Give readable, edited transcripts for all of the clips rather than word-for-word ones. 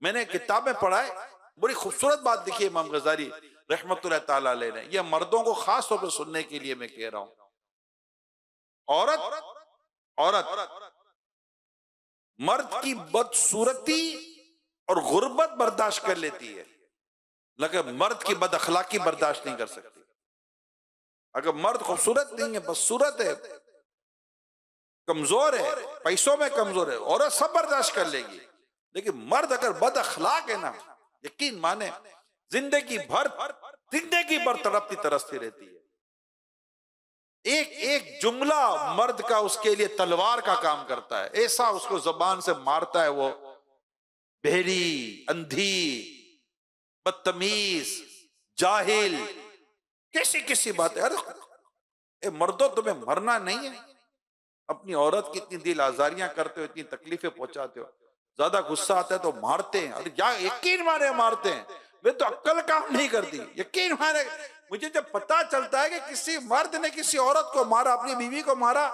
मैंने किताब में पढ़ा है, बड़ी खूबसूरत बात लिखी है इमाम गजाली रहमतुल्लाह ताला अलैह ने। यह मर्दों को खास तौर पर सुनने के लिए मैं कह रहा हूं। औरत औरत मर्द की बदसूरती और गुर्बत बर्दाश्त कर लेती है, लेकिन मर्द की बद अखलाकी बर्दाश्त नहीं कर सकती। अगर मर्द खूबसूरत नहीं है, बदसूरत है, कमजोर है, पैसों में कमजोर है, औरत सब बर्दाश्त कर लेगी। लेकिन मर्द अगर बद अखलाक है ना, यकीन माने जिंदगी भर तड़पती तरसती रहती है। एक एक जुमला मर्द का उसके लिए तलवार का काम करता है, ऐसा उसको जबान से मारता है वो। बहरी, अंधी, बदतमीज, जाहिल, कैसी कैसी बातें। अरे मर्दों, तुम्हें मरना नहीं है? अपनी औरत की इतनी दिल आजारियां करते हो, इतनी तकलीफें पहुंचाते हो, ज्यादा गुस्सा आता है तो मारते हैं। अरे क्या यकीन मारे मारते हैं? वे तो अक्ल काम नहीं करती। यकीन मारे, मुझे जब पता चलता है कि किसी मर्द ने किसी औरत को मारा, अपनी बीवी को मारा,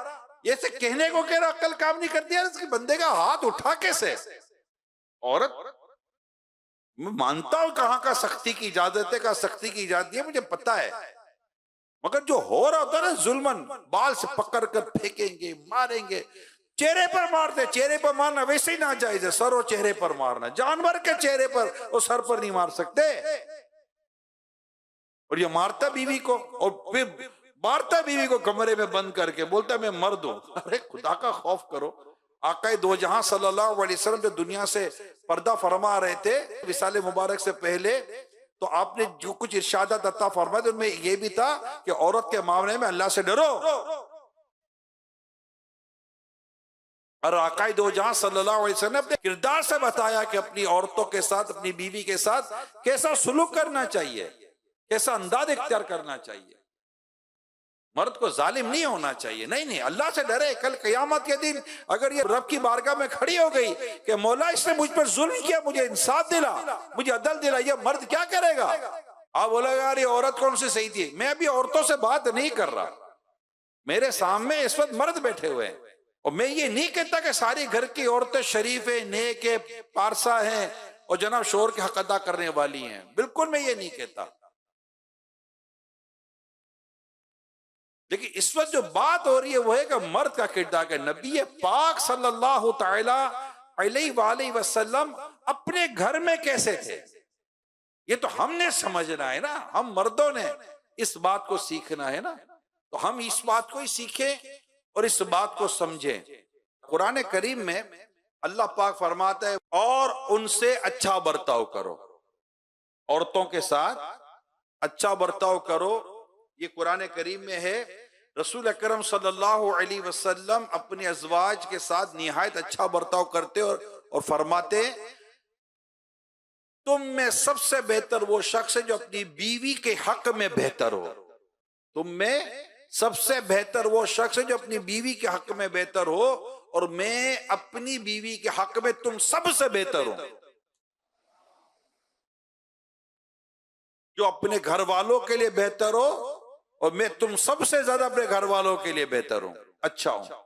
ये से कहने को कह रहा अक्ल काम नहीं करती है, उसके बंदे का हाथ उठा कैसे? औरत, मैं मानता हूं कहां का सख्ती की इजाजत है, का सख्ती की इजाजत है, मुझे पता है, मगर जो हो रहा होता है ना जुल्मन, बाल से पकड़ कर फेंकेंगे, मारेंगे, चेहरे पर मारते। चेहरे पर मारना वैसे ही नाजायज है, सर और चेहरे पर मारना। जानवर के चेहरे पर और सर पर नहीं मार सकते। और ये मारता बीवी को, और फिर मारता बीवी को कमरे में बंद करके, बोलता मैं मर्द हूं। अरे खुदा का खौफ करो। आका दो जहां सल्लल्लाहु अलैहि वसल्लम जो दुनिया से पर्दा फरमा रहे थे विसाले मुबारक से पहले, तो आपने जो कुछ इरशादात अता फरमाए तो उनमें यह भी था कि औरत के मामले में अल्लाह से डरो। और आका दो जहां सल्लल्लाहु अलैहि वसल्लम ने अपने किरदार से बताया कि अपनी औरतों के साथ, अपनी बीवी के साथ कैसा सुलूक करना चाहिए, कैसा अंदाज इख्तियार करना चाहिए। मर्द को जालिम नहीं होना चाहिए। नहीं नहीं, अल्लाह से डरे। कल क़यामत के दिन अगर ये रब की बारगाह में खड़ी हो गई कि मौला इसने मुझ पर जुल्म किया, मुझे इंसाफ दिला, मुझे अदल दिला, ये मर्द क्या करेगा? आप बोलेगा यार ये औरत कौन सी सही थी। मैं अभी औरतों से बात नहीं कर रहा, मेरे सामने इस वक्त मर्द बैठे हुए हैं। और मैं ये नहीं कहता कि सारी घर की औरतें शरीफ है, नेक है, पारसा हैं और जनाब शोर के हक अदा करने वाली हैं। बिल्कुल मैं ये नहीं कहता। लेकिन इस वक्त जो बात हो रही है वो है कि मर्द का किरदार है। नबी पाक सल्लल्लाहु तआला अलैहि वसल्लम अपने घर में कैसे थे, ये तो हमने समझना है ना। हम मर्दों ने इस बात को सीखना है ना, तो हम इस बात को ही सीखें और इस बात को समझें। कुरान करीम में अल्लाह पाक फरमाता है और उनसे अच्छा बर्ताव करो, औरतों के साथ अच्छा बर्ताव करो। ये कुरान करीम में है। रसूल अकरम सल्लल्लाहु अलैहि वसल्लम अपने अज़वाज के साथ निहायत अच्छा बर्ताव करते और फरमाते तुम में सबसे बेहतर वो शख्स है जो अपनी बीवी के हक में बेहतर हो। तुम में सबसे बेहतर वो शख्स है जो अपनी बीवी के हक में बेहतर हो, और मैं अपनी बीवी के हक में तुम सबसे बेहतर हूं। जो अपने घर वालों के लिए बेहतर हो, और मैं तुम सबसे ज्यादा अपने घर वालों के लिए बेहतर हूं, अच्छा हूं।